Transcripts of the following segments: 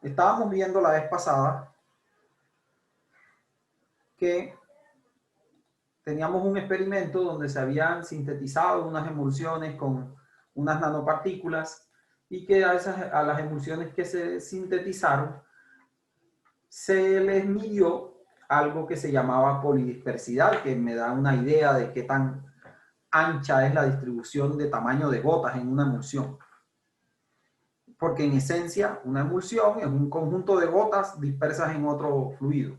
Estábamos viendo la vez pasada que teníamos un experimento donde se habían sintetizado unas emulsiones con unas nanopartículas y que a las emulsiones que se sintetizaron se les midió algo que se llamaba polidispersidad, que me da una idea de qué tan ancha es la distribución de tamaño de gotas en una emulsión. Porque en esencia una emulsión es un conjunto de gotas dispersas en otro fluido.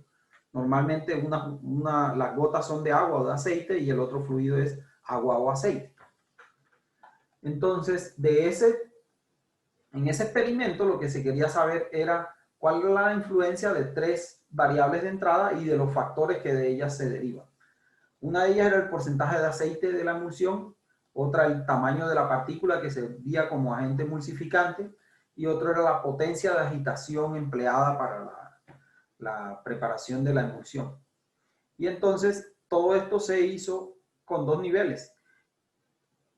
Normalmente las gotas son de agua o de aceite y el otro fluido es agua o aceite. Entonces, en ese experimento lo que se quería saber era cuál es la influencia de tres variables de entrada y de los factores que de ellas se derivan. Una de ellas era el porcentaje de aceite de la emulsión, otra el tamaño de la partícula que servía como agente emulsificante y otro era la potencia de agitación empleada para la preparación de la emulsión. Y entonces todo esto se hizo con dos niveles.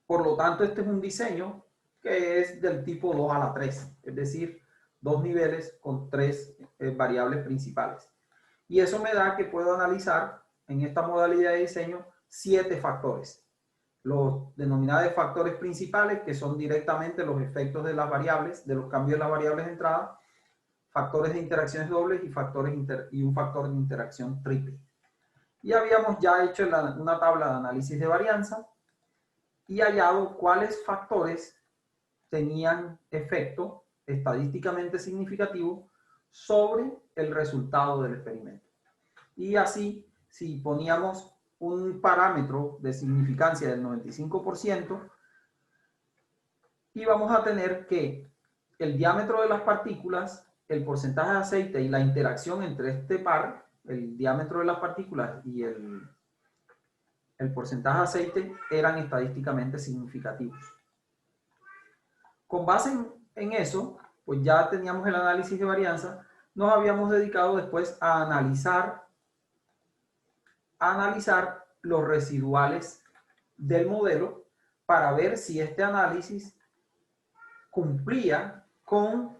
Por lo tanto, este es un diseño que es del tipo 2 a la 3, es decir, dos niveles con tres variables principales. Y eso me da que puedo analizar en esta modalidad de diseño 7 factores. Los denominados factores principales, que son directamente los efectos de las variables, de los cambios de las variables de entrada, factores de interacciones dobles y un factor de interacción triple. Y habíamos ya hecho una tabla de análisis de varianza y hallado cuáles factores tenían efecto estadísticamente significativo sobre el resultado del experimento. Y así, si poníamos un parámetro de significancia del 95%, íbamos a tener que el diámetro de las partículas, el porcentaje de aceite y la interacción entre este par, el diámetro de las partículas y el porcentaje de aceite, eran estadísticamente significativos. Con base en eso, pues ya teníamos el análisis de varianza, nos habíamos dedicado después a analizar los residuales del modelo para ver si este análisis cumplía con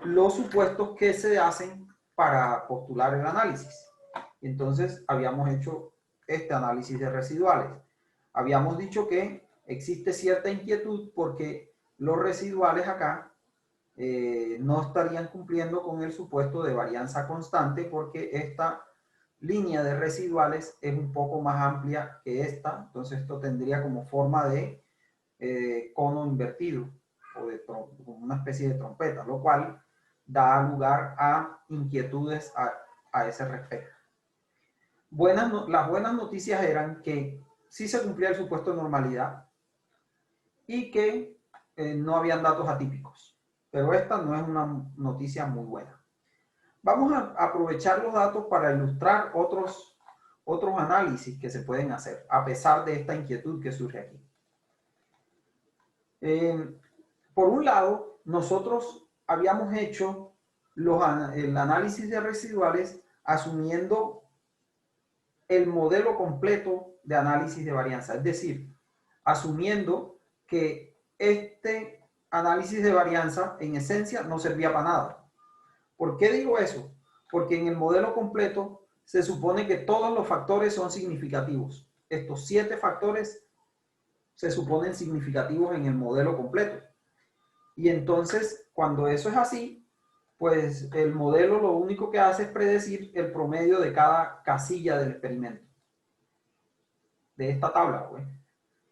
los supuestos que se hacen para postular el análisis. Entonces habíamos hecho este análisis de residuales. Habíamos dicho que existe cierta inquietud porque los residuales acá no estarían cumpliendo con el supuesto de varianza constante porque esta línea de residuales es un poco más amplia que esta, entonces esto tendría como forma de cono invertido o de como una especie de trompeta, lo cual da lugar a inquietudes a ese respecto. Las buenas noticias eran que sí se cumplía el supuesto de normalidad y que no habían datos atípicos, pero esta no es una noticia muy buena. Vamos a aprovechar los datos para ilustrar otros análisis que se pueden hacer, a pesar de esta inquietud que surge aquí. Por un lado, nosotros habíamos hecho el análisis de residuales asumiendo el modelo completo de análisis de varianza, es decir, asumiendo que este análisis de varianza en esencia no servía para nada. ¿Por qué digo eso? Porque en el modelo completo se supone que todos los factores son significativos. Estos 7 factores se suponen significativos en el modelo completo. Y entonces, cuando eso es así, pues el modelo lo único que hace es predecir el promedio de cada casilla del experimento. De esta tabla, pues,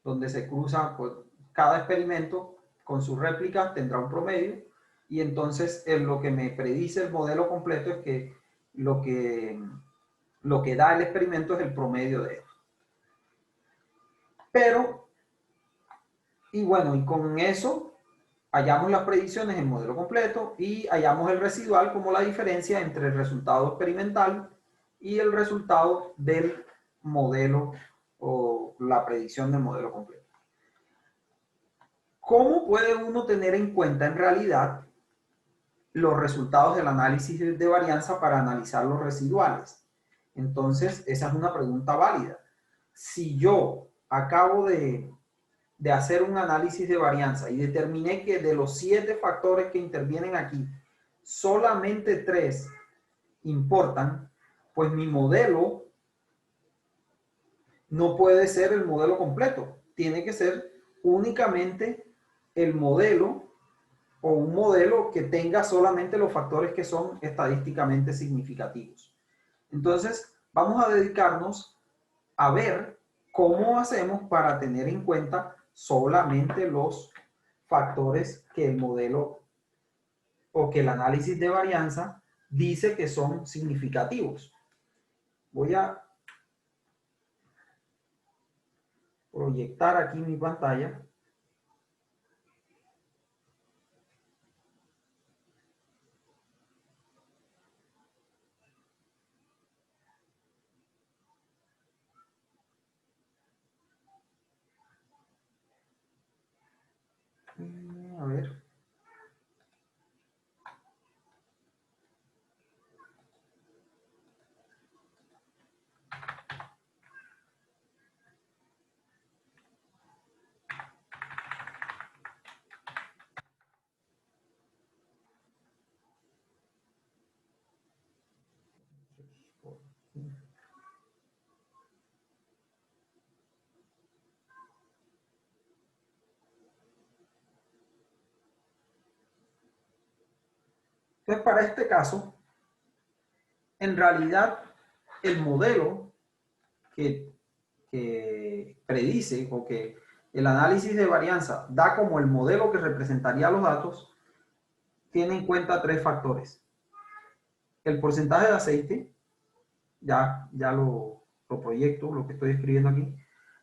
donde se cruza pues, cada experimento con sus réplicas tendrá un promedio y entonces lo que me predice el modelo completo es que lo que da el experimento es el promedio de esto. Pero, y bueno, y con eso hallamos las predicciones en modelo completo y hallamos el residual como la diferencia entre el resultado experimental y el resultado del modelo o la predicción del modelo completo. ¿Cómo puede uno tener en cuenta en realidad los resultados del análisis de varianza para analizar los residuales? Entonces, esa es una pregunta válida. Si yo acabo de hacer un análisis de varianza y determiné que de los 7 factores que intervienen aquí, solamente 3 importan, pues mi modelo no puede ser el modelo completo. Tiene que ser únicamente el modelo o un modelo que tenga solamente los factores que son estadísticamente significativos. Entonces, vamos a dedicarnos a ver cómo hacemos para tener en cuenta solamente los factores que el modelo o que el análisis de varianza dice que son significativos. Voy a proyectar aquí mi pantalla. A ver. Entonces, para este caso, en realidad, el modelo que predice o que el análisis de varianza da como el modelo que representaría los datos, tiene en cuenta 3 factores. El porcentaje de aceite, ya lo proyecto, lo que estoy escribiendo aquí,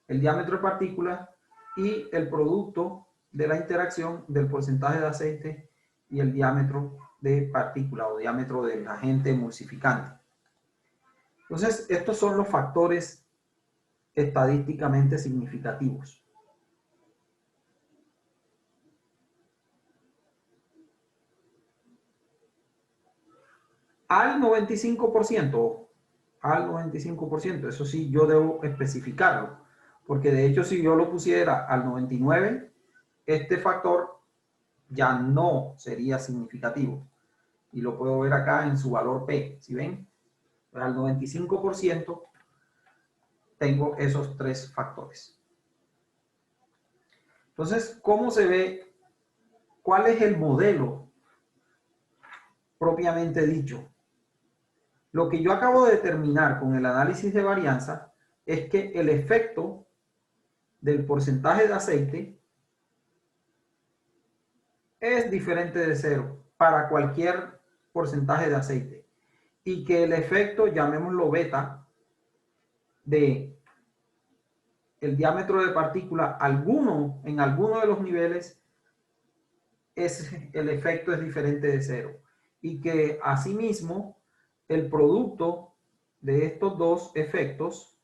el diámetro de partículas y el producto de la interacción del porcentaje de aceite y el diámetro de partícula o diámetro del agente emulsificante. Entonces, estos son los factores estadísticamente significativos. Al 95%, eso sí, yo debo especificarlo, porque de hecho si yo lo pusiera al 99%, este factor ya no sería significativo. Y lo puedo ver acá en su valor P, ¿sí ven? Pues al 95% tengo esos 3 factores. Entonces, ¿cómo se ve? ¿Cuál es el modelo propiamente dicho? Lo que yo acabo de determinar con el análisis de varianza es que el efecto del porcentaje de aceite es diferente de 0 para cualquier porcentaje de aceite y que el efecto, llamémoslo beta, de el diámetro de partícula en alguno de los niveles, el efecto es diferente de 0 y que asimismo el producto de estos dos efectos,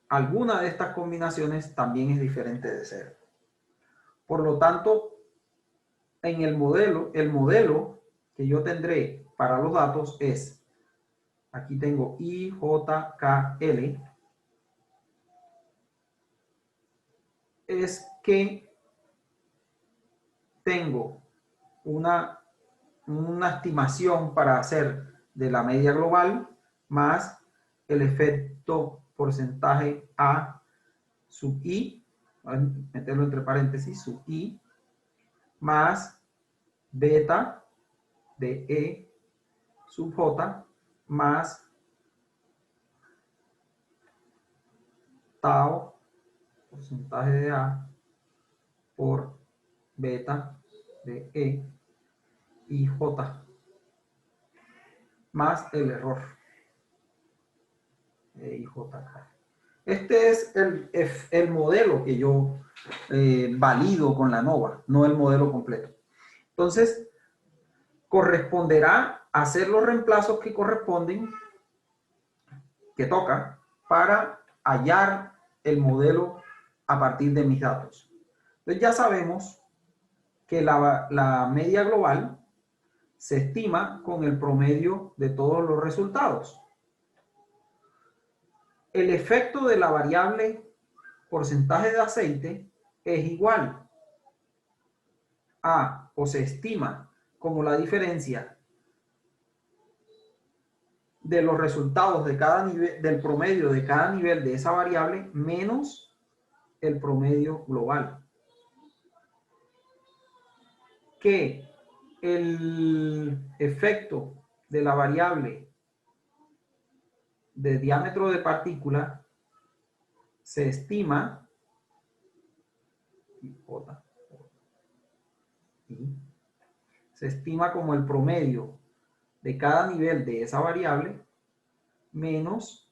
alguna de estas combinaciones también es diferente de 0. Por lo tanto, en el modelo que yo tendré para los datos es, aquí tengo IJKL, es que tengo una estimación para hacer de la media global más el efecto porcentaje A sub I, voy a meterlo entre paréntesis, sub I, más beta de E sub J más tau, porcentaje de A, por beta de E y J, más el error E y J. Este es el modelo que yo valido con la NOVA, no el modelo completo. Entonces, corresponderá hacer los reemplazos que corresponden, que toca, para hallar el modelo a partir de mis datos. Entonces ya sabemos que la media global se estima con el promedio de todos los resultados. El efecto de la variable porcentaje de aceite es igual a, o se estima como la diferencia de los resultados de cada nivel, del promedio de cada nivel de esa variable menos el promedio global. Que el efecto de la variable de diámetro de partícula se estima se estima como el promedio de cada nivel de esa variable menos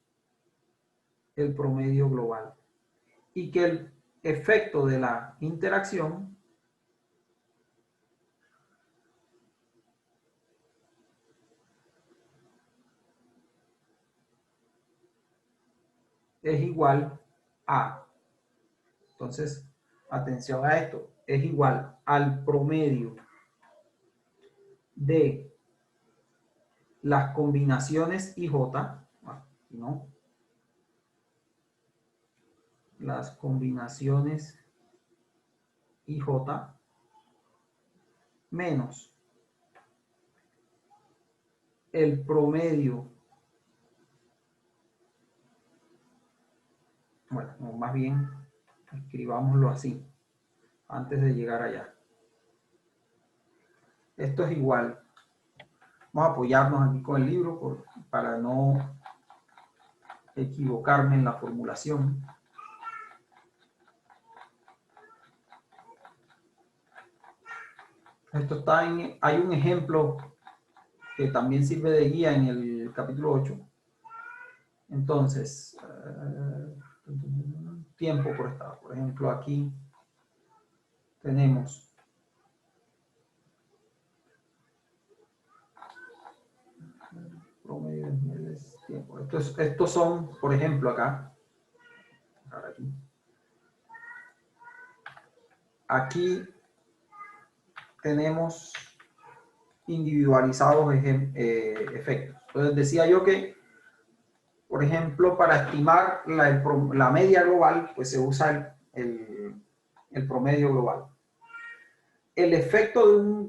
el promedio global, y que el efecto de la interacción es igual a, entonces, atención a esto, es igual al promedio de las combinaciones IJ, ¿no? Las combinaciones IJ menos el promedio, bueno, más bien escribámoslo así, antes de llegar allá. Esto es igual. Vamos a apoyarnos aquí con el libro para no equivocarme en la formulación. Esto está hay un ejemplo que también sirve de guía en el capítulo 8. Entonces, tiempo por estado. Por ejemplo, aquí tenemos promedio de niveles, tiempo. Estos son, por ejemplo, acá. Aquí tenemos individualizados efectos. Entonces decía yo que, por ejemplo, para estimar la media global, pues se usa el promedio global. El efecto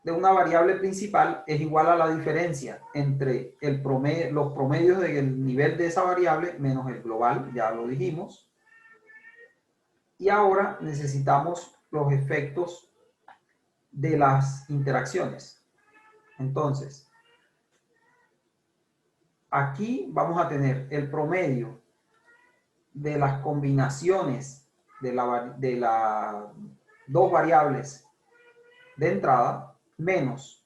de una variable principal es igual a la diferencia entre los promedios del nivel de esa variable menos el global, ya lo dijimos. Y ahora necesitamos los efectos de las interacciones. Entonces, aquí vamos a tener el promedio de las combinaciones de las dos variables de entrada menos.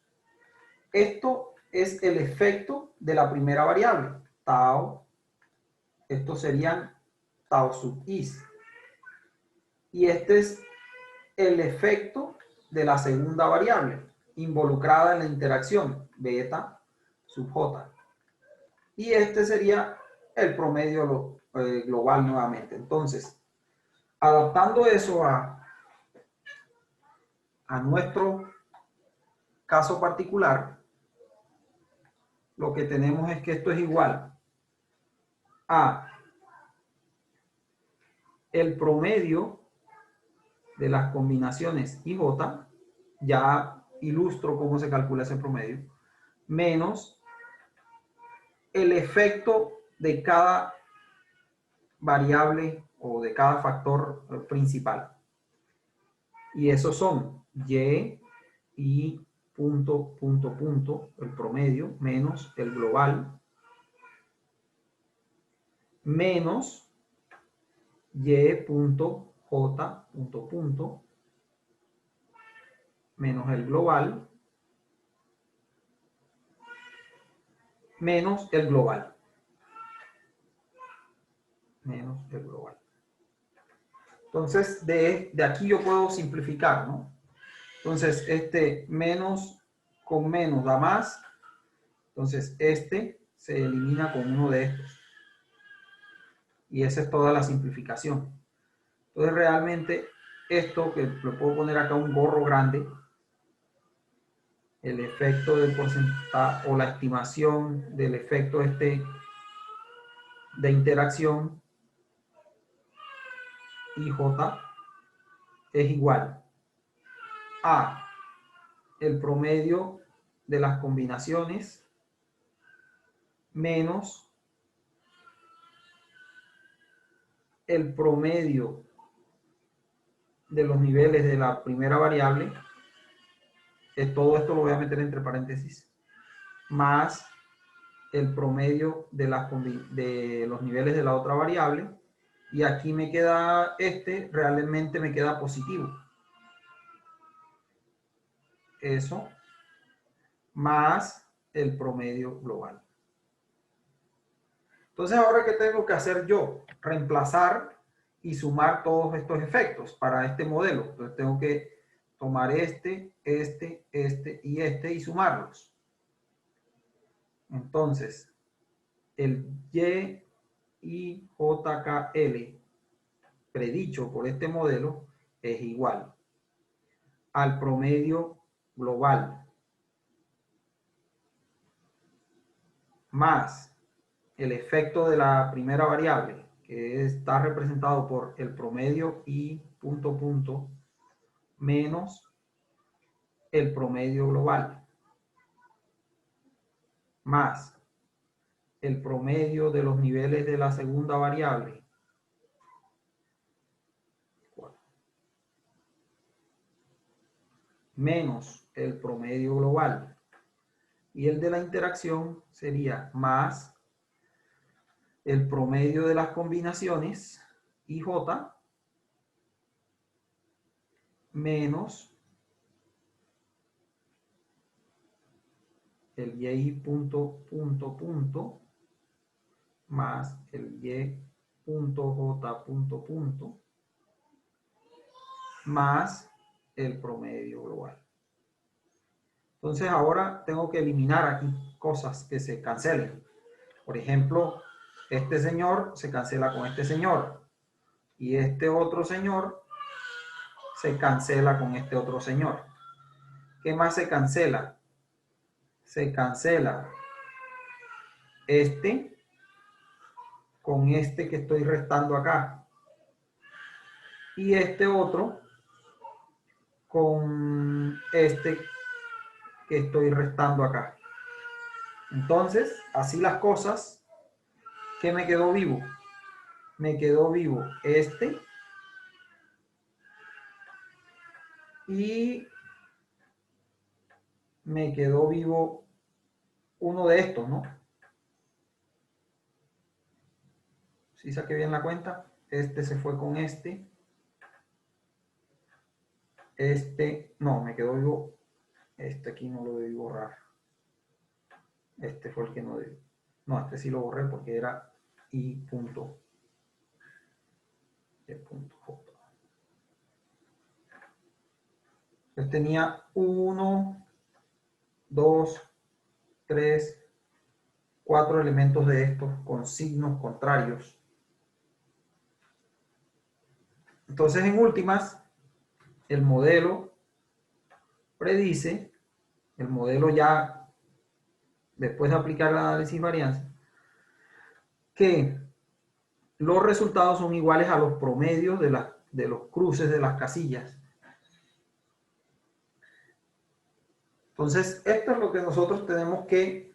Esto es el efecto de la primera variable, tau. Estos serían tau sub is. Y este es el efecto de la segunda variable involucrada en la interacción, beta sub j. Y este sería el promedio global nuevamente. Entonces, adaptando eso a nuestro caso particular, lo que tenemos es que esto es igual a el promedio de las combinaciones IJ, ya ilustro cómo se calcula ese promedio, menos el efecto de cada variable o de cada factor principal. Y esos son y punto, punto, punto, el promedio, menos el global, menos y punto, j, punto, punto, menos el global, menos el global. Menos el global. Entonces, de aquí yo puedo simplificar, ¿no? Entonces, menos con menos da más. Entonces, se elimina con uno de estos. Y esa es toda la simplificación. Entonces, realmente, esto que lo puedo poner acá un gorro grande, el efecto del porcentaje o la estimación del efecto de interacción IJ es igual a el promedio de las combinaciones menos el promedio de los niveles de la primera variable, todo esto lo voy a meter entre paréntesis, más el promedio de los niveles de la otra variable, y aquí me queda realmente me queda positivo. Eso más el promedio global. Entonces, ¿ahora qué tengo que hacer yo? Reemplazar y sumar todos estos efectos para este modelo. Entonces, tengo que tomar este y sumarlos. Entonces, el YIJKL predicho por este modelo es igual al promedio global más el efecto de la primera variable, que está representado por el promedio y menos el promedio global, más el promedio de los niveles de la segunda variable, menos el promedio global. Y el de la interacción sería más el promedio de las combinaciones, IJ, menos el Y más el Y J más el promedio global. Entonces ahora tengo que eliminar aquí cosas que se cancelen. Por ejemplo, este señor se cancela con este señor. Y este otro señor se cancela con este otro señor. ¿Qué más se cancela? Se cancela este con este que estoy restando acá. Y este otro con este que estoy restando acá. Entonces, así las cosas, ¿qué me quedó vivo? Me quedó vivo este y me quedó vivo uno de estos, ¿no? Si saqué bien la cuenta, este se fue con este. No, me quedó vivo. Este aquí no lo debí borrar. Este fue el que no debí. No, este sí lo borré porque era I punto. J. Entonces tenía 1, 2, 3, 4 elementos de estos con signos contrarios. Entonces, en últimas, el modelo predice, el modelo ya después de aplicar el análisis varianza, que los resultados son iguales a los promedios de los cruces de las casillas. Entonces, esto es lo que nosotros tenemos que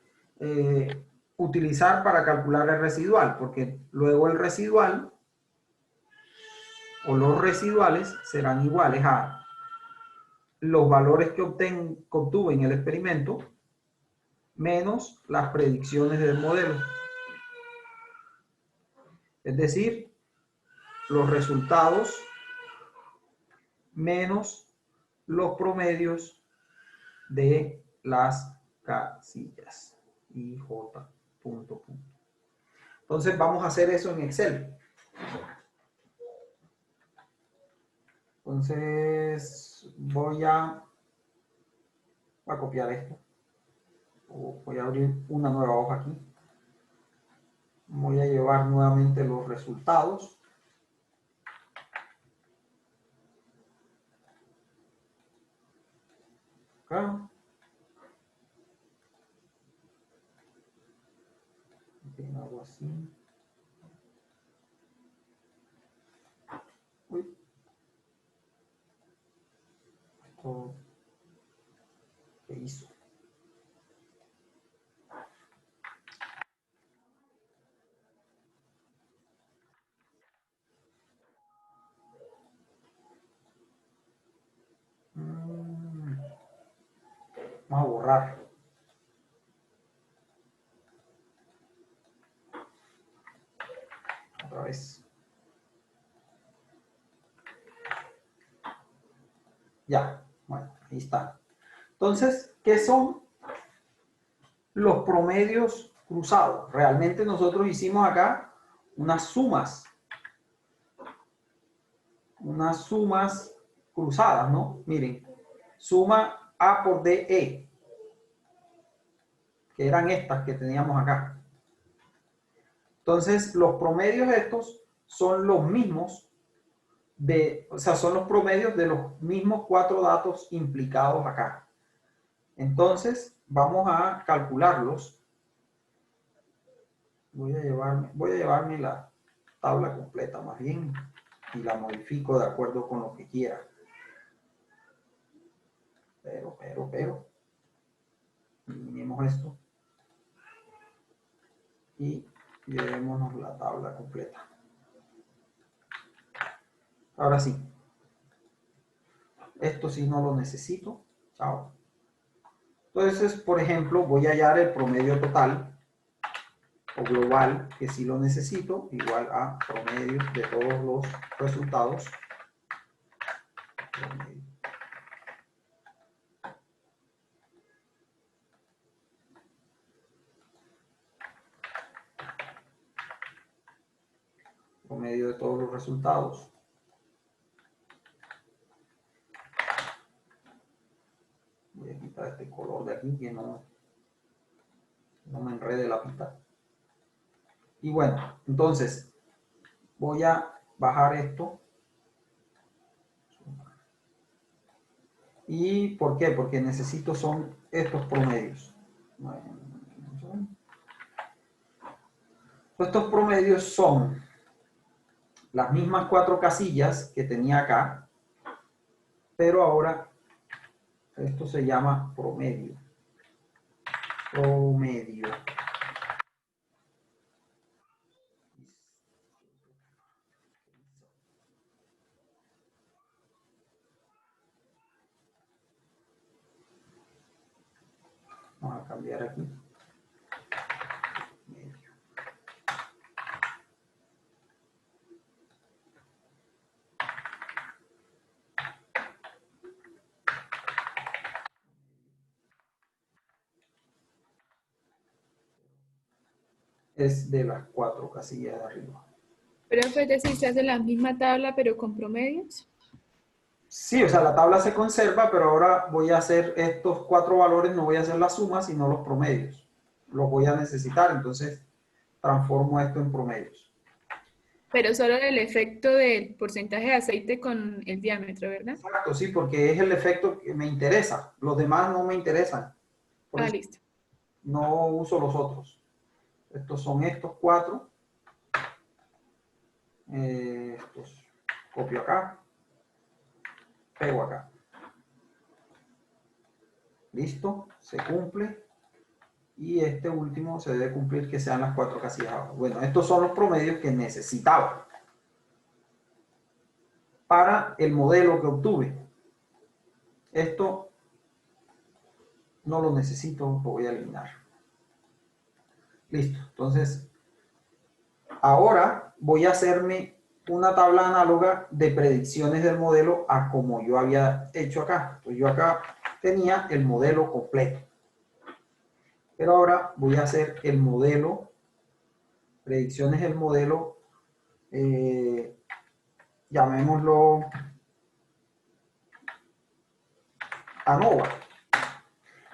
utilizar para calcular el residual, porque luego el residual o los residuales serán iguales a los valores que obtuve en el experimento menos las predicciones del modelo. Es decir, los resultados menos los promedios de las casillas. IJ. Entonces vamos a hacer eso en Excel. Entonces voy a copiar esto. Voy a abrir una nueva hoja aquí. Voy a llevar nuevamente los resultados. Acá. Algo así. Uy. Esto cerrar. Otra vez. Ya, bueno, ahí está. Entonces, ¿qué son los promedios cruzados? Realmente nosotros hicimos acá unas sumas cruzadas, ¿no? Miren, suma A por DE, que eran estas que teníamos acá. Entonces, los promedios estos son los mismos o sea, son los promedios de los mismos 4 datos implicados acá. Entonces, vamos a calcularlos. Voy a llevarme la tabla completa más bien y la modifico de acuerdo con lo que quiera. Pero, eliminemos esto y llevémonos la tabla completa. Ahora sí. Esto sí no lo necesito. Chao. Entonces, por ejemplo, voy a hallar el promedio total o global, que sí lo necesito, igual a promedio de todos los resultados. Promedio de todos los resultados. Voy a quitar este color de aquí que no me enrede la pista. Y bueno, entonces voy a bajar esto. ¿Y por qué? Porque necesito son estos promedios. Estos promedios son las mismas 4 casillas que tenía acá, pero ahora esto se llama promedio. Promedio. Vamos a cambiar aquí. Es de las 4 casillas de arriba. Pero es decir, se hace la misma tabla pero con promedios. Sí, o sea, la tabla se conserva, pero ahora voy a hacer estos 4 valores, no voy a hacer la suma, sino los promedios. Los voy a necesitar, entonces transformo esto en promedios. Pero solo el efecto del porcentaje de aceite con el diámetro, ¿verdad? Exacto, sí, porque es el efecto que me interesa. Los demás no me interesan. Por eso Listo. no uso los otros. Estos son estos 4. Estos copio acá. Pego acá. Listo, se cumple. Y este último se debe cumplir que sean las 4 casillas abajo. Bueno, estos son los promedios que necesitaba para el modelo que obtuve. Esto no lo necesito, lo voy a eliminar. Listo, entonces ahora voy a hacerme una tabla análoga de predicciones del modelo a como yo había hecho acá. Entonces yo acá tenía el modelo completo. Pero ahora voy a hacer el modelo, predicciones del modelo, llamémoslo ANOVA.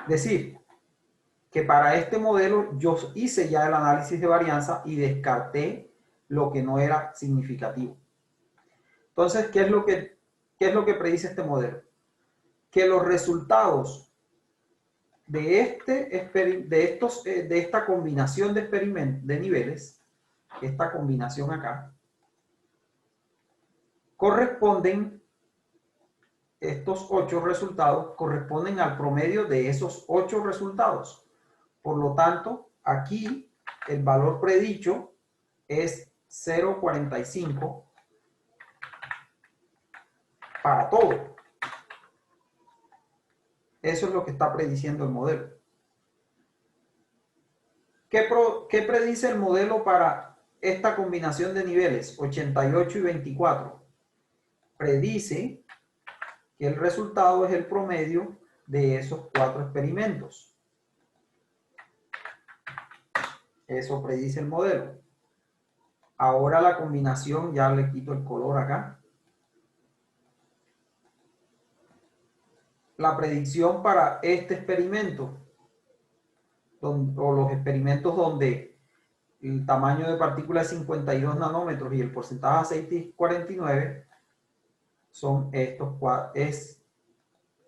Es decir, que para este modelo yo hice ya el análisis de varianza y descarté lo que no era significativo. Entonces, ¿qué es lo que predice este modelo? Que los resultados de esta combinación de niveles, esta combinación acá, corresponden, estos 8 resultados corresponden al promedio de esos 8 resultados. Por lo tanto, aquí el valor predicho es 0,45 para todo. Eso es lo que está prediciendo el modelo. ¿Qué predice el modelo para esta combinación de niveles 88 y 24? Predice que el resultado es el promedio de esos 4 experimentos. Eso predice el modelo. Ahora la combinación, ya le quito el color acá. La predicción para este experimento, o los experimentos donde el tamaño de partícula es 52 nanómetros y el porcentaje de aceite es 49, son estos cuatro, es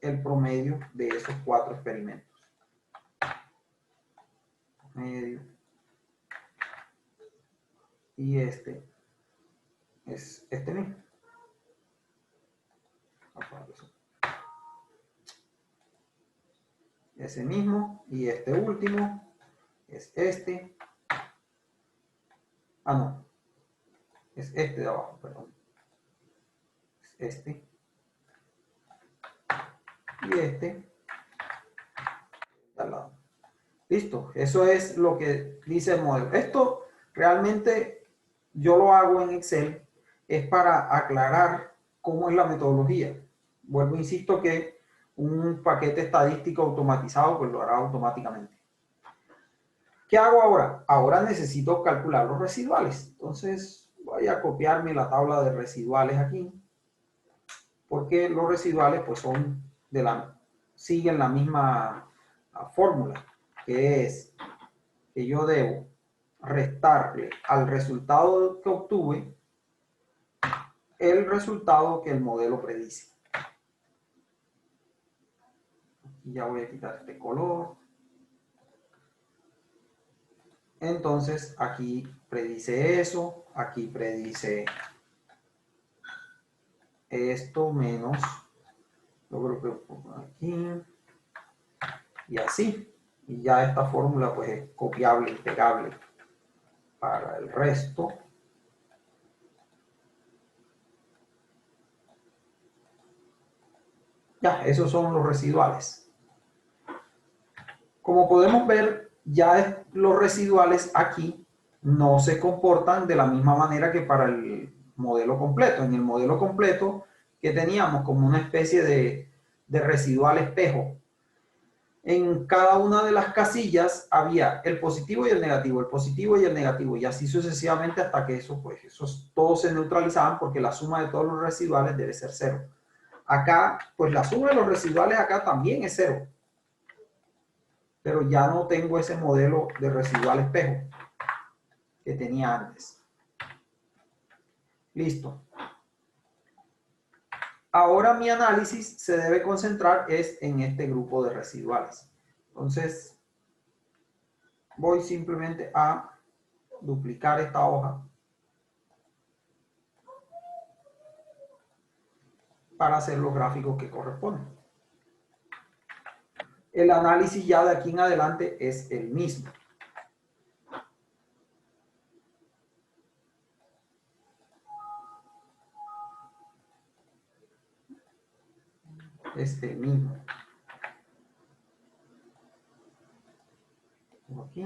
el promedio de esos 4 experimentos. Medio. Y este es este mismo. Ese mismo, y este último es este. Ah, no. Es este de abajo, perdón. Es este. Y este de al lado. Listo. Eso es lo que dice el modelo. Esto realmente yo lo hago en Excel. Es para aclarar cómo es la metodología. Vuelvo, insisto que un paquete estadístico automatizado pues lo hará automáticamente. ¿Qué hago ahora? Ahora necesito calcular los residuales. Entonces voy a copiarme la tabla de residuales aquí, porque los residuales pues son siguen la misma fórmula, que es que yo debo restarle al resultado que obtuve el resultado que el modelo predice. Aquí ya voy a quitar este color. Entonces aquí predice eso, aquí predice esto menos, yo creo que pongo aquí, y así. Y ya esta fórmula pues es copiable y pegable para el resto. Ya, esos son los residuales. Como podemos ver, ya los residuales aquí no se comportan de la misma manera que para el modelo completo. En el modelo completo, que teníamos como una especie de residual espejo. En cada una de las casillas había el positivo y el positivo y el negativo, y así sucesivamente hasta que esos todos se neutralizaban, porque la suma de todos los residuales debe ser 0. Acá, pues la suma de los residuales acá también es 0. Pero ya no tengo ese modelo de residual espejo que tenía antes. Listo. Ahora mi análisis se debe concentrar en este grupo de residuales. Entonces, voy simplemente a duplicar esta hoja para hacer los gráficos que corresponden. El análisis ya de aquí en adelante es el mismo. Es el mismo. Aquí.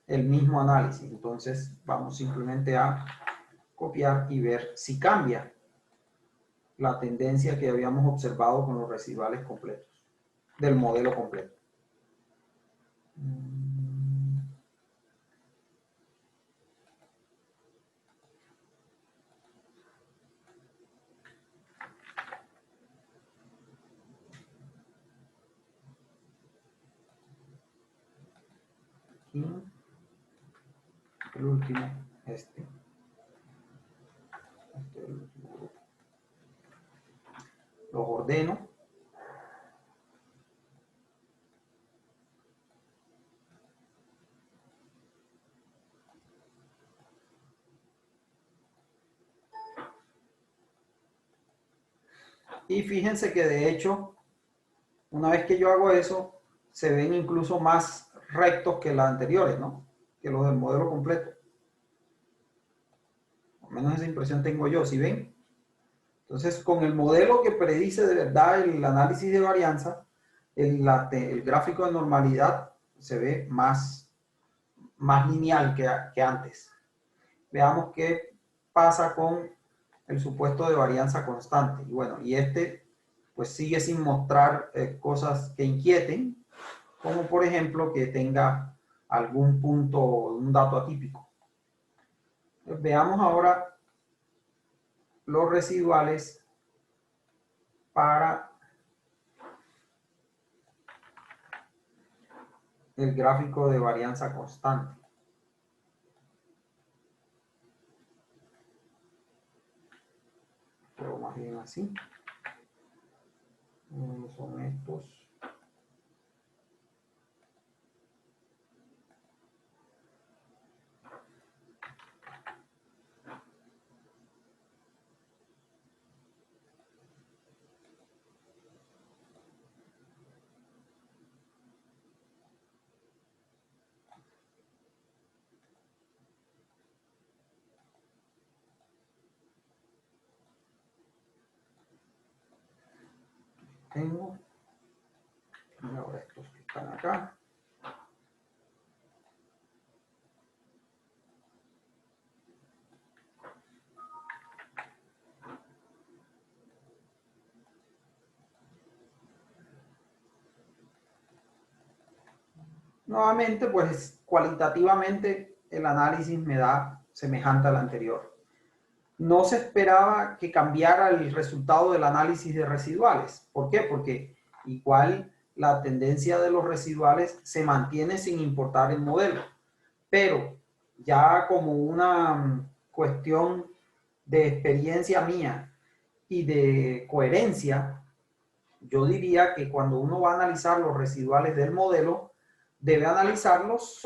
El mismo análisis. Entonces vamos simplemente a copiar y ver si cambia la tendencia que habíamos observado con los residuales completos, del modelo completo. Aquí, el último, este es el último grupo. Los ordeno. Y fíjense que de hecho, una vez que yo hago eso, se ven incluso más rectos que las anteriores, ¿no? Que los del modelo completo. Al menos esa impresión tengo yo, ¿sí ven? Entonces, con el modelo que predice de verdad el análisis de varianza, el gráfico de normalidad se ve más lineal que antes. Veamos qué pasa con el supuesto de varianza constante. Y bueno, y pues sigue sin mostrar cosas que inquieten, como por ejemplo que tenga algún punto, un dato atípico. Entonces, veamos ahora los residuales para el gráfico de varianza constante. Pero más bien así. Son estos. Tengo. Y ahora estos que están acá. Nuevamente, pues cualitativamente el análisis me da semejante al anterior. No se esperaba que cambiara el resultado del análisis de residuales. ¿Por qué? Porque igual la tendencia de los residuales se mantiene sin importar el modelo. Pero ya como una cuestión de experiencia mía y de coherencia, yo diría que cuando uno va a analizar los residuales del modelo, debe analizarlos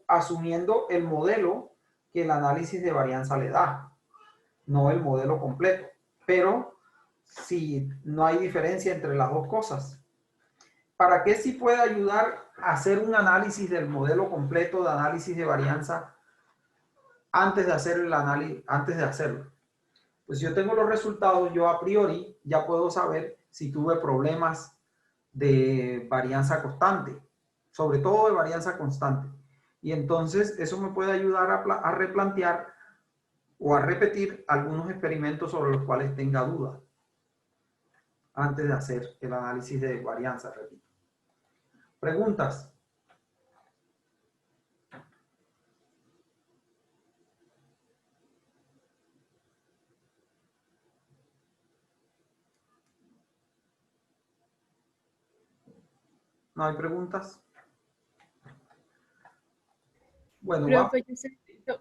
asumiendo el modelo que el análisis de varianza le da, no el modelo completo. Pero si no hay diferencia entre las dos cosas. ¿Para qué sí puede ayudar a hacer un análisis del modelo completo de análisis de varianza antes de hacer el análisis, antes de hacerlo? Pues si yo tengo los resultados, yo a priori ya puedo saber si tuve problemas de varianza constante, sobre todo de varianza constante. Y entonces eso me puede ayudar a replantear o a repetir algunos experimentos sobre los cuales tenga duda antes de hacer el análisis de varianza, repito. ¿Preguntas? ¿No hay preguntas? Bueno, vamos. Profe, yo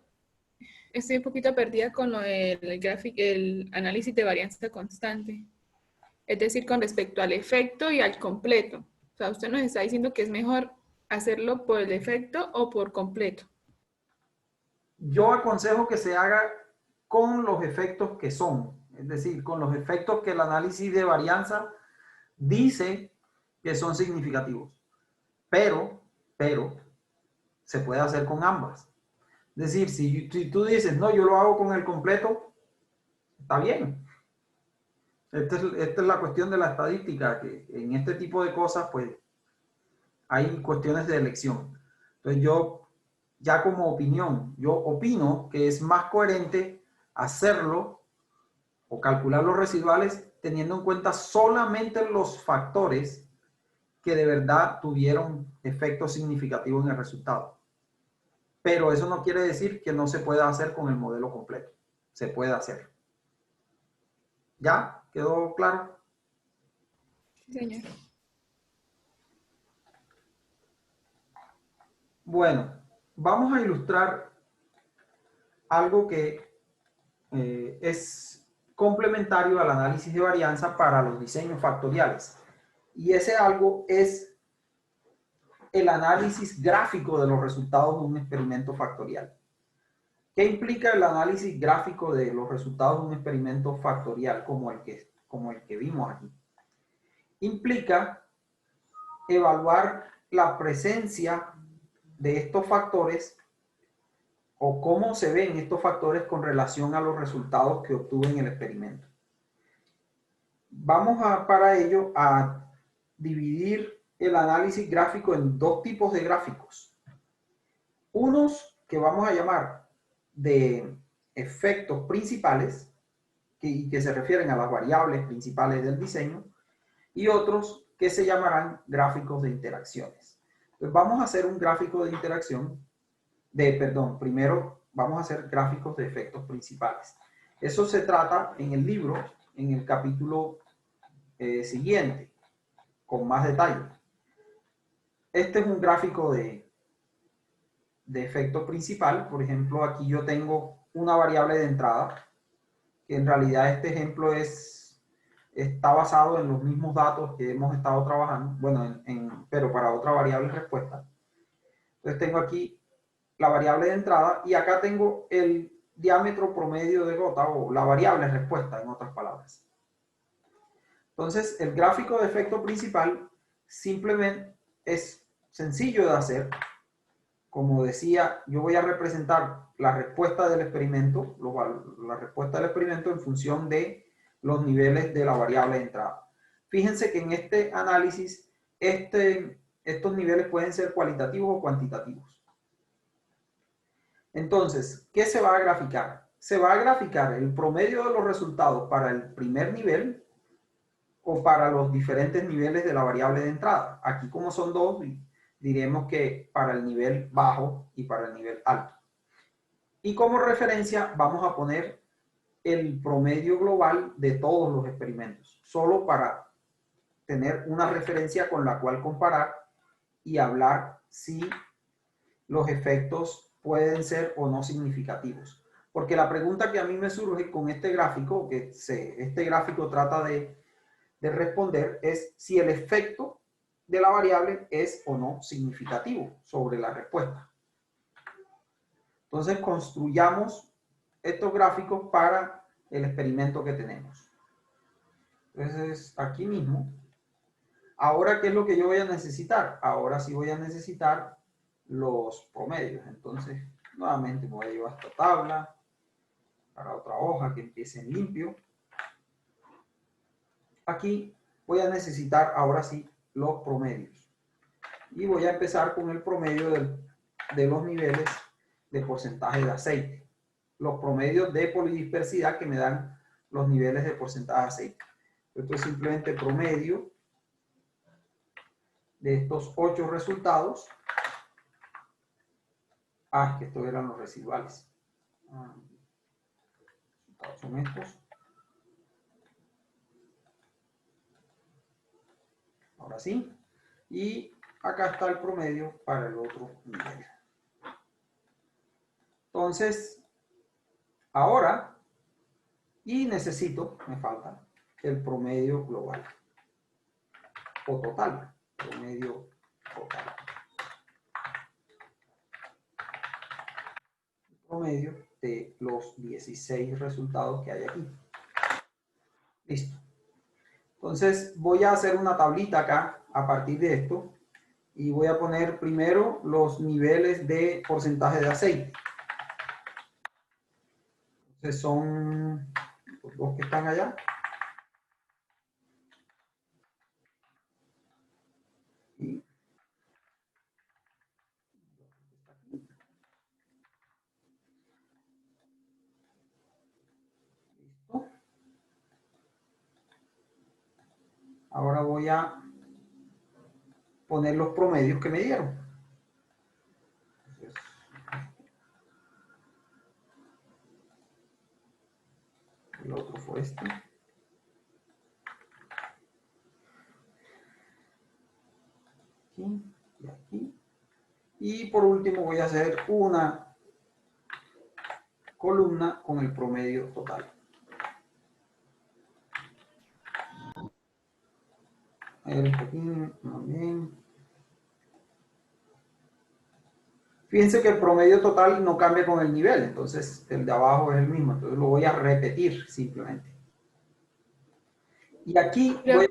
estoy un poquito perdida con lo del gráfico, el análisis de varianza constante. Es decir, con respecto al efecto y al completo. O sea, usted nos está diciendo que es mejor hacerlo por el efecto o por completo. Yo aconsejo que se haga con los efectos que son, es decir, con los efectos que el análisis de varianza dice que son significativos. Pero, se puede hacer con ambas. Es decir, si tú dices, no, yo lo hago con el completo, está bien. Esta es la cuestión de la estadística, que en este tipo de cosas, pues, hay cuestiones de elección. Entonces yo, ya como opinión, yo opino que es más coherente hacerlo o calcular los residuales teniendo en cuenta solamente los factores que de verdad tuvieron efectos significativos en el resultado. Pero eso no quiere decir que no se pueda hacer con el modelo completo. Se puede hacer. ¿Ya? ¿Quedó claro? Sí, señor. Bueno, vamos a ilustrar algo que es complementario al análisis de varianza para los diseños factoriales. Y ese algo es el análisis gráfico de los resultados de un experimento factorial. ¿Qué implica el análisis gráfico de los resultados de un experimento factorial como el que vimos aquí? Implica evaluar la presencia de estos factores o cómo se ven estos factores con relación a los resultados que obtuve en el experimento. para ello a dividir el análisis gráfico en dos tipos de gráficos. Unos que vamos a llamar de efectos principales, que se refieren a las variables principales del diseño, y otros que se llamarán gráficos de interacciones. Entonces vamos a hacer un gráfico de interacción, primero vamos a hacer gráficos de efectos principales. Eso se trata en el libro, en el capítulo siguiente, con más detalle. Este es un gráfico de efecto principal. Por ejemplo, aquí yo tengo una variable de entrada, que en realidad este ejemplo está basado en los mismos datos que hemos estado trabajando, bueno, pero para otra variable respuesta. Entonces tengo aquí la variable de entrada y acá tengo el diámetro promedio de gota, o la variable respuesta, en otras palabras. Entonces, el gráfico de efecto principal simplemente es sencillo de hacer. Como decía, yo voy a representar la respuesta del experimento, en función de los niveles de la variable de entrada. Fíjense que en este análisis, estos niveles pueden ser cualitativos o cuantitativos. Entonces, ¿qué se va a graficar? Se va a graficar el promedio de los resultados para el primer nivel o para los diferentes niveles de la variable de entrada. Aquí, como son dos, diremos que para el nivel bajo y para el nivel alto. Y como referencia vamos a poner el promedio global de todos los experimentos, solo para tener una referencia con la cual comparar y hablar si los efectos pueden ser o no significativos. Porque la pregunta que a mí me surge con este gráfico, este gráfico trata de responder, es si el efecto de la variable es o no significativo sobre la respuesta. Entonces construyamos estos gráficos para el experimento que tenemos. Entonces aquí mismo, ahora ¿qué es lo que yo voy a necesitar? Ahora sí voy a necesitar los promedios. Entonces nuevamente me voy a llevar esta tabla para otra hoja que empiece en limpio. Aquí voy a necesitar ahora sí los promedios. Y voy a empezar con el promedio de los niveles de porcentaje de aceite. Los promedios de polidispersidad que me dan los niveles de porcentaje de aceite. Esto es simplemente promedio de estos 8 resultados. Que estos eran los residuales. Son estos. Ahora sí. Y acá está el promedio para el otro nivel. Entonces, ahora, me falta el promedio global o total, promedio total. El promedio de los 16 resultados que hay aquí. Listo. Entonces, voy a hacer una tablita acá a partir de esto y voy a poner primero los niveles de porcentaje de aceite. Entonces son los dos que están allá. Y listo. Ahora voy a poner los promedios que me dieron. Entonces, el otro fue este. Aquí y aquí. Y por último voy a hacer una columna con el promedio total. También. Fíjense que el promedio total no cambia con el nivel, entonces el de abajo es el mismo, entonces lo voy a repetir simplemente. Y aquí voy a...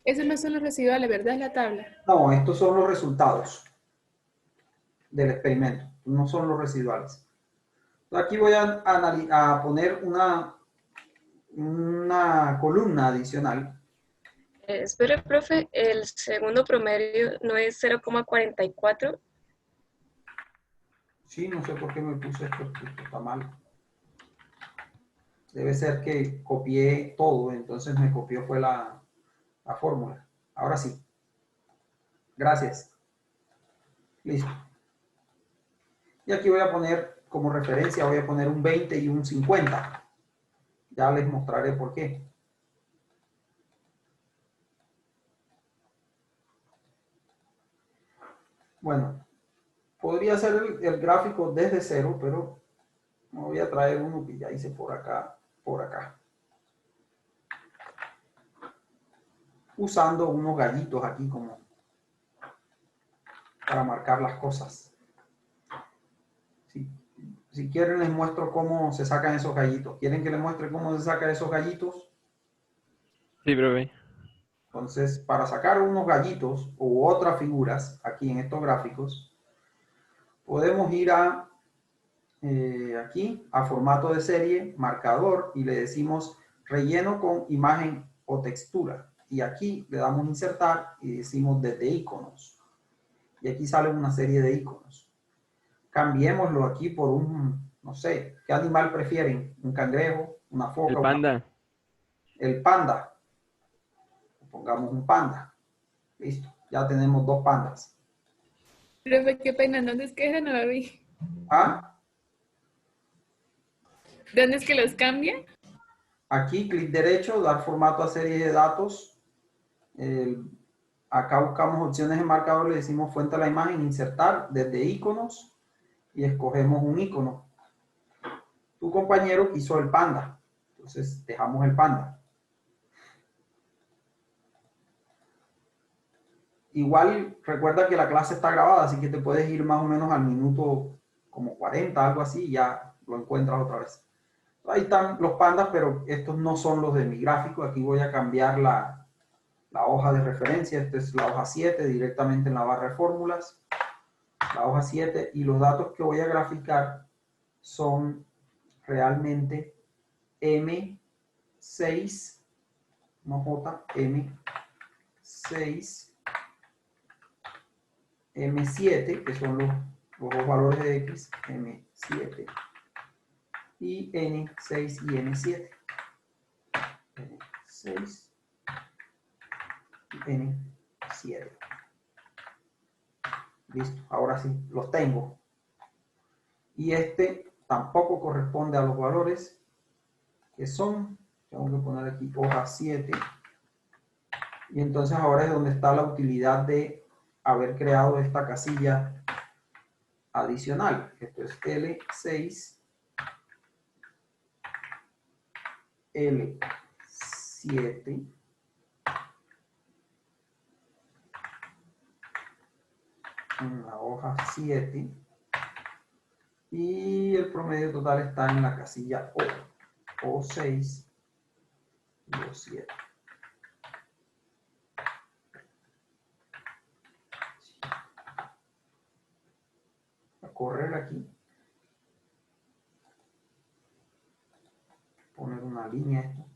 Esos no son los residuales, ¿verdad? Es la tabla. No, estos son los resultados del experimento, no son los residuales. Entonces aquí voy a poner una columna adicional. Espere, profe, el segundo promedio no es 0,44. Sí, no sé por qué me puse esto, esto está mal. Debe ser que copié todo, entonces me copió fue la fórmula. Ahora sí. Gracias. Listo. Y aquí voy a poner como referencia, voy a poner un 20 y un 50. Ya les mostraré por qué. Bueno, podría ser el gráfico desde cero, pero me voy a traer uno que ya hice por acá, por acá. Usando unos gallitos aquí como para marcar las cosas. Si quieren les muestro cómo se sacan esos gallitos. ¿Quieren que les muestre cómo se sacan esos gallitos? Sí, profe. Entonces, para sacar unos gallitos u otras figuras aquí en estos gráficos, podemos ir a aquí a formato de serie, marcador, y le decimos relleno con imagen o textura. Y aquí le damos insertar y decimos desde iconos. Y aquí sale una serie de iconos. Cambiémoslo aquí por un, no sé, ¿qué animal prefieren? ¿Un cangrejo? ¿Una foca? El panda. El panda. Pongamos un panda. Listo, ya tenemos dos pandas. Profe, qué pena, ¿dónde es que era? No la vi. ¿Ah? ¿Dónde es que los cambia? Aquí, clic derecho, dar formato a serie de datos. Acá buscamos opciones de marcador, le decimos fuente a la imagen, insertar desde iconos y escogemos un icono. Tu compañero quiso el panda, entonces dejamos el panda. Igual recuerda que la clase está grabada, así que te puedes ir más o menos al minuto como 40, algo así, y ya lo encuentras otra vez. Ahí están los pandas, pero estos no son los de mi gráfico. Aquí voy a cambiar la hoja de referencia. Esta es la hoja 7, directamente en la barra de fórmulas. La hoja 7, y los datos que voy a graficar son realmente M6, no J, M6, M7, que son los dos valores de X, M7, y N6 y N7. N6 y N7. Listo, ahora sí, los tengo. Y este tampoco corresponde a los valores que son, tengo que poner aquí hoja 7. Y entonces ahora es donde está la utilidad de haber creado esta casilla adicional. Esto es L6, L7, en la hoja 7, y el promedio total está en la casilla O, O6 y O7. A correr aquí, poner una línea esto.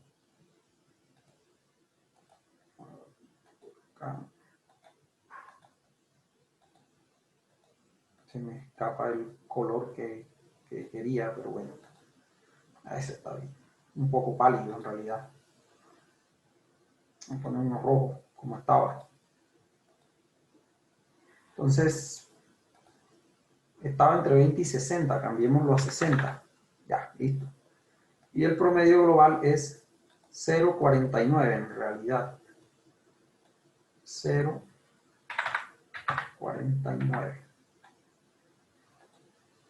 Acá. Se me escapa el color que quería, pero bueno, a ese está bien. Un poco pálido en realidad. Voy a poner uno rojo, como estaba. Entonces, estaba entre 20 y 60, cambiémoslo a 60. Ya, listo. Y el promedio global es 0,49 en realidad. 0,49.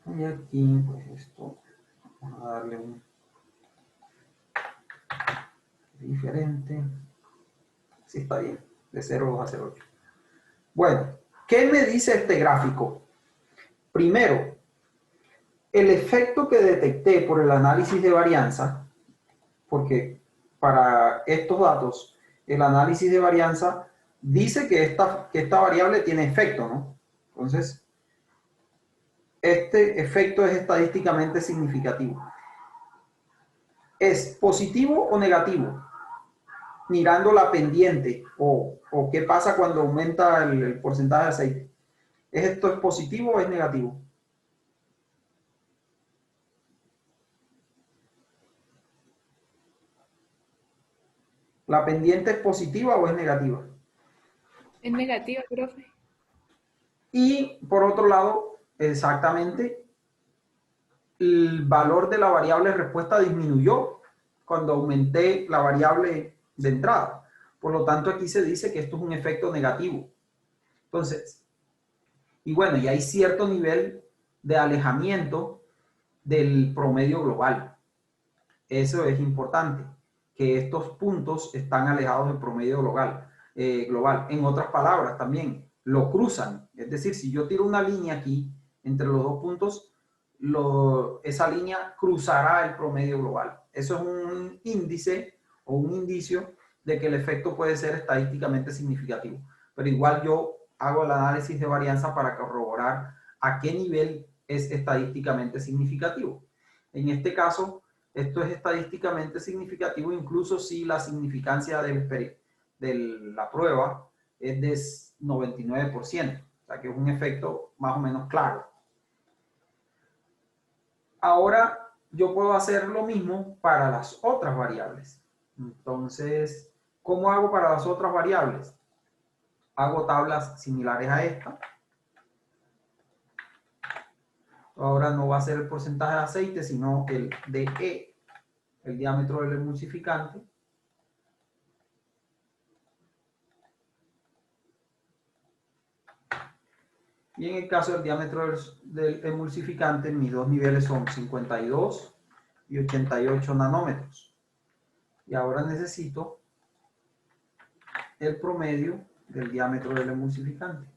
Y aquí, pues esto, vamos a darle un diferente. Sí, está bien, de 0,2 a 0,8. Bueno, ¿qué me dice este gráfico? Primero, el efecto que detecté por el análisis de varianza, porque para estos datos, el análisis de varianza dice que esta variable tiene efecto, ¿no? Entonces, este efecto es estadísticamente significativo. ¿Es positivo o negativo? Mirando la pendiente o qué pasa cuando aumenta el porcentaje de aceite. ¿Esto es positivo o es negativo? ¿La pendiente es positiva o es negativa? Es negativa, profe. Y por otro lado, exactamente, el valor de la variable respuesta disminuyó cuando aumenté la variable de entrada. Por lo tanto, aquí se dice que esto es un efecto negativo. Entonces, y bueno, y hay cierto nivel de alejamiento del promedio global. Eso es importante, que estos puntos están alejados del promedio global. En otras palabras, también lo cruzan. Es decir, si yo tiro una línea aquí entre los dos puntos, esa línea cruzará el promedio global. Eso es un índice o un indicio de que el efecto puede ser estadísticamente significativo. Pero igual yo hago el análisis de varianza para corroborar a qué nivel es estadísticamente significativo. En este caso, esto es estadísticamente significativo incluso si la significancia de la prueba es de 99%, o sea que es un efecto más o menos claro. Ahora yo puedo hacer lo mismo para las otras variables. Entonces, ¿cómo hago para las otras variables? Hago tablas similares a esta. Ahora no va a ser el porcentaje de aceite, sino el DE, el diámetro del emulsificante. Y en el caso del diámetro del emulsificante, mis dos niveles son 52 y 88 nanómetros. Y ahora necesito el promedio del diámetro del emulsificante,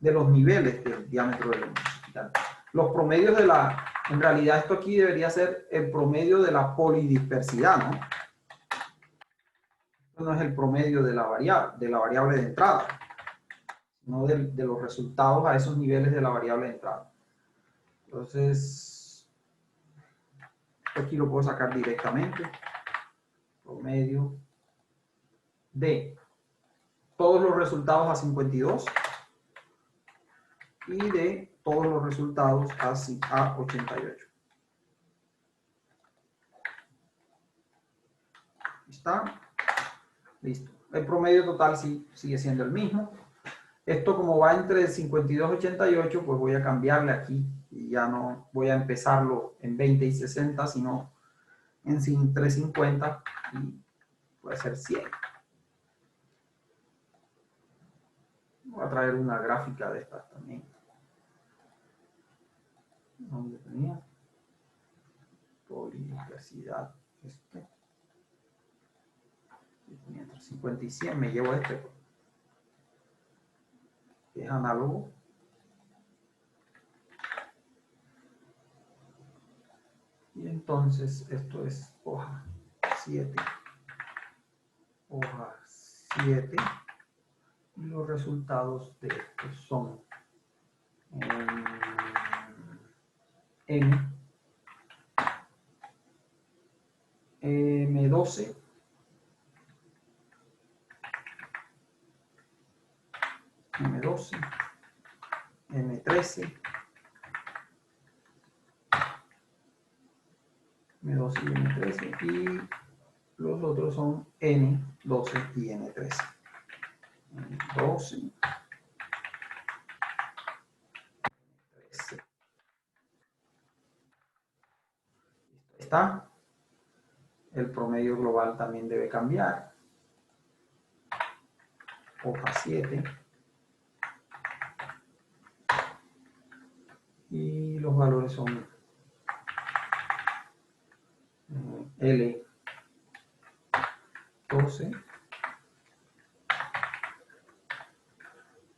de los niveles del diámetro del emulsificante. Los promedios en realidad esto aquí debería ser el promedio de la polidispersidad, ¿no? Esto no es el promedio de la variable de entrada, sino de los resultados a esos niveles de la variable de entrada. Entonces, aquí lo puedo sacar directamente. Promedio de todos los resultados a 52 y de todos los resultados a 88. ¿Está? Listo. El promedio total sí sigue siendo el mismo. Esto como va entre 52 y 88, pues voy a cambiarle aquí y ya no voy a empezarlo en 20 y 60, sino en 350 y puede ser 100. Voy a traer una gráfica de estas también. ¿Dónde tenía? Polidispersidad. 50 y 100, me llevo este, que es análogo. Y entonces esto es hoja 7. Hoja 7. Y los resultados de estos son M12, M12, M13, M12 y M13, y los otros son N12 y N13. N12, N13. Está. El promedio global también debe cambiar. Hoja 7. Y los valores son L12,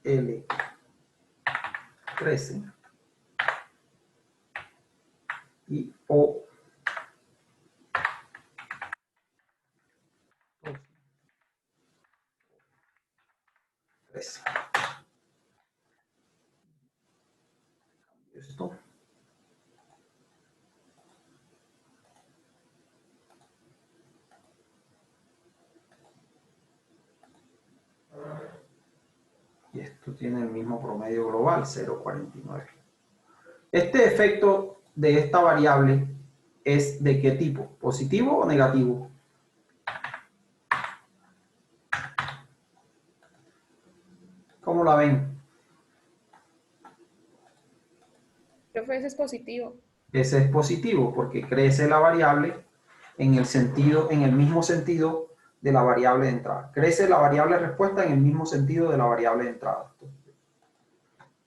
L13 y O12. Esto. Esto tiene el mismo promedio global, 0,49. Este efecto de esta variable es ¿de qué tipo? ¿Positivo o negativo? ¿Cómo la ven? Profe, ese es positivo. Ese es positivo porque crece la variable en el mismo sentido de la variable de entrada. Crece la variable respuesta en el mismo sentido de la variable de entrada.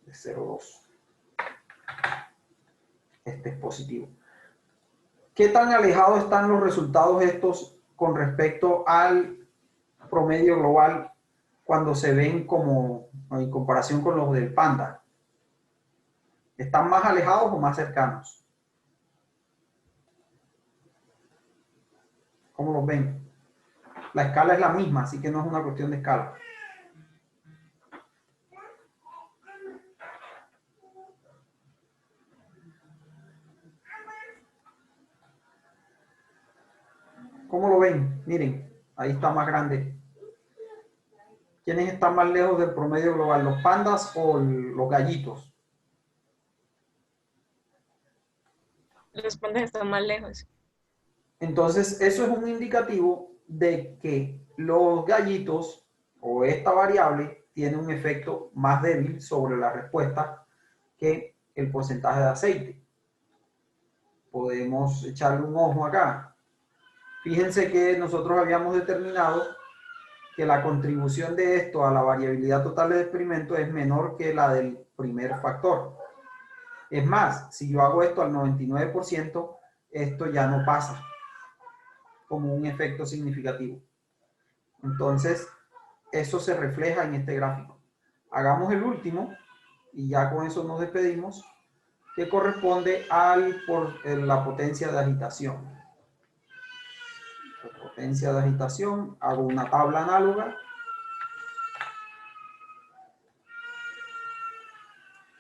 De 0,2. Este es positivo. ¿Qué tan alejados están los resultados estos con respecto al promedio global cuando se ven como en comparación con los del panda? ¿Están más alejados o más cercanos? ¿Cómo los ven? La escala es la misma, así que no es una cuestión de escala. ¿Cómo lo ven? Miren, ahí está más grande. ¿Quiénes están más lejos del promedio global? ¿Los pandas o los gallitos? Los pandas están más lejos. Entonces, eso es un indicativo de que los gallitos o esta variable tiene un efecto más débil sobre la respuesta que el porcentaje de aceite. Podemos echarle un ojo acá. Fíjense que nosotros habíamos determinado que la contribución de esto a la variabilidad total del experimento es menor que la del primer factor. Es más, si yo hago esto al 99%, esto ya no pasa como un efecto significativo. Entonces, eso se refleja en este gráfico. Hagamos el último y ya con eso nos despedimos, que corresponde por la potencia de agitación. La potencia de agitación, hago una tabla análoga.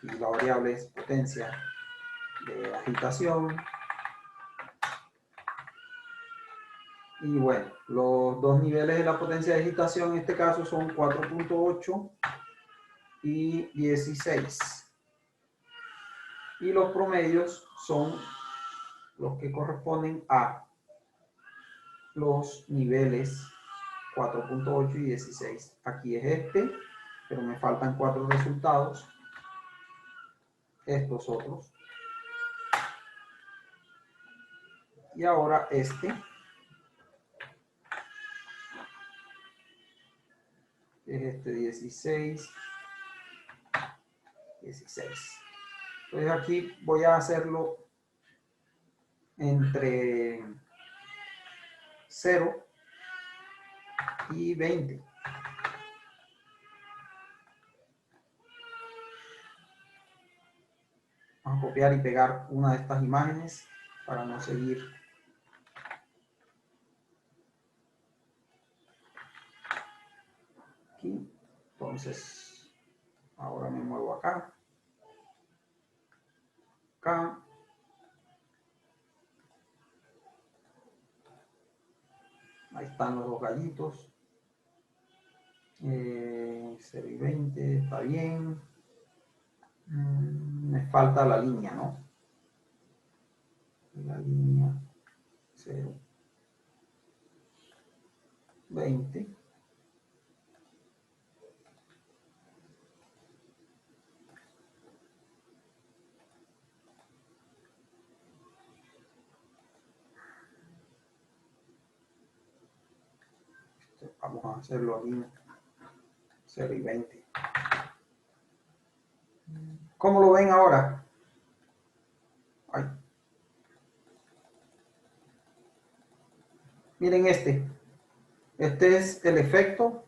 Y la variable es potencia de agitación. Y bueno, los dos niveles de la potencia de agitación en este caso son 4.8 y 16. Y los promedios son los que corresponden a los niveles 4.8 y 16. Aquí es este, pero me faltan 4 resultados. Estos otros. Y ahora este. Es este 16. 16. Entonces aquí voy a hacerlo entre 0 y 20. Vamos a copiar y pegar una de estas imágenes para no seguir. Aquí. Entonces, ahora me muevo acá. Acá. Ahí están los dos gallitos. 0 y 20, está bien. Me falta la línea, ¿no? La línea 0, 20. Vamos a hacerlo aquí. 0 y 20. ¿Cómo lo ven ahora? Ay. Miren este. Este es el efecto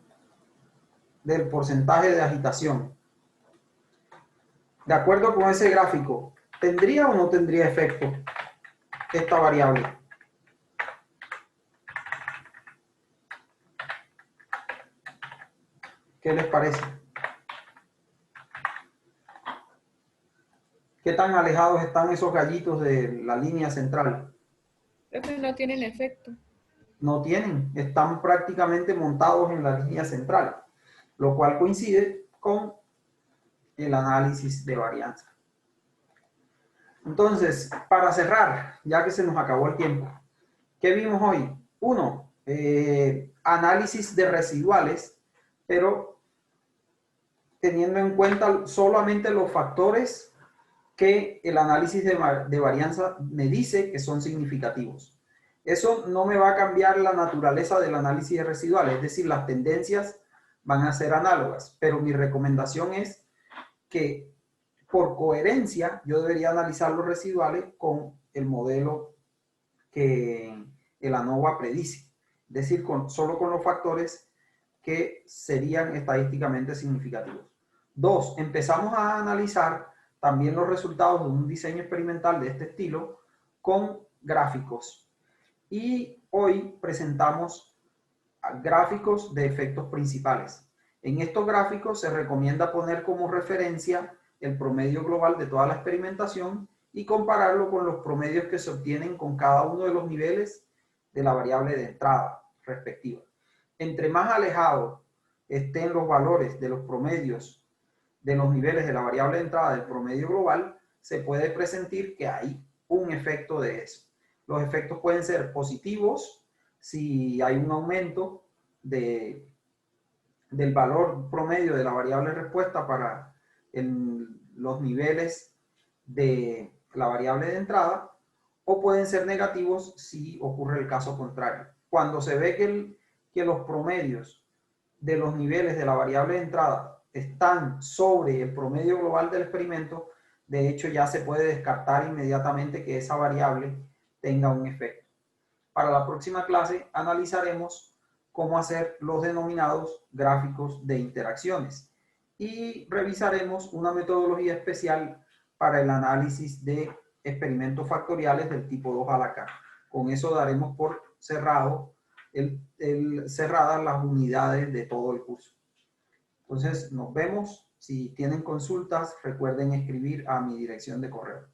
del porcentaje de agitación. De acuerdo con ese gráfico, ¿tendría o no tendría efecto esta variable? ¿Qué les parece? ¿Qué tan alejados están esos gallitos de la línea central? Profe, no tienen efecto. No tienen, están prácticamente montados en la línea central, lo cual coincide con el análisis de varianza. Entonces, para cerrar, ya que se nos acabó el tiempo, ¿qué vimos hoy? Uno, análisis de residuales, pero teniendo en cuenta solamente los factores que el análisis de varianza me dice que son significativos. Eso no me va a cambiar la naturaleza del análisis de residuales, es decir, las tendencias van a ser análogas, pero mi recomendación es que por coherencia yo debería analizar los residuales con el modelo que el ANOVA predice, es decir, solo con los factores que serían estadísticamente significativos. Dos, empezamos a analizar también los resultados de un diseño experimental de este estilo con gráficos. Y hoy presentamos gráficos de efectos principales. En estos gráficos se recomienda poner como referencia el promedio global de toda la experimentación y compararlo con los promedios que se obtienen con cada uno de los niveles de la variable de entrada respectiva. Entre más alejados estén los valores de los promedios de los niveles de la variable de entrada del promedio global, se puede presentir que hay un efecto de eso. Los efectos pueden ser positivos si hay un aumento del valor promedio de la variable respuesta para los niveles de la variable de entrada, o pueden ser negativos si ocurre el caso contrario. Cuando se ve que los promedios de los niveles de la variable de entrada están sobre el promedio global del experimento, de hecho ya se puede descartar inmediatamente que esa variable tenga un efecto. Para la próxima clase analizaremos cómo hacer los denominados gráficos de interacciones y revisaremos una metodología especial para el análisis de experimentos factoriales del tipo 2 a la K. Con eso daremos por cerradas las unidades de todo el curso. Entonces, nos vemos. Si tienen consultas, recuerden escribir a mi dirección de correo.